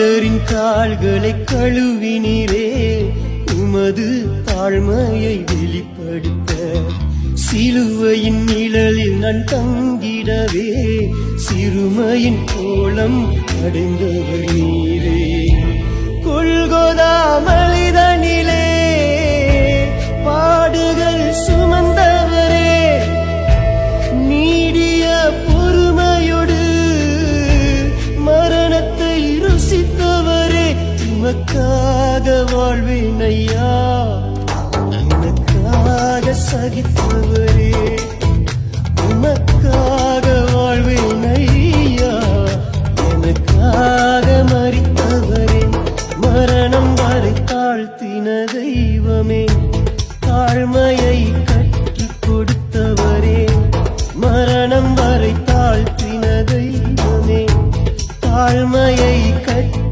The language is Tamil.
மனிதரின் கால்களை கழுவினீரே உமது தாழ்மையை வெளிப்படுத்த சிலுவையின் நிழலில் நான் தங்கிடவே சிறுமையின் கோலம் அடைந்தவர் நீரே கொல்கொதா மனிதனிலே பாடுகள் சுமந்தவரே நீடிய பொறுமையோடு மரணத்தை ருசித்தவரே உமக்காக வாழ்வேன் ஐயா உமக்காக சகித்தவரே உமக்காக வாழ்வேன் ஐயா எனக்காக மரித்தவரே மரணம் வரை தாழ்த்தின தெய்வமே தாழ்மையை கற்றுக் கொடுத்தவரே மரணம் வரை தாழ்த்தின தெய்வமே தாழ்மையை கற்று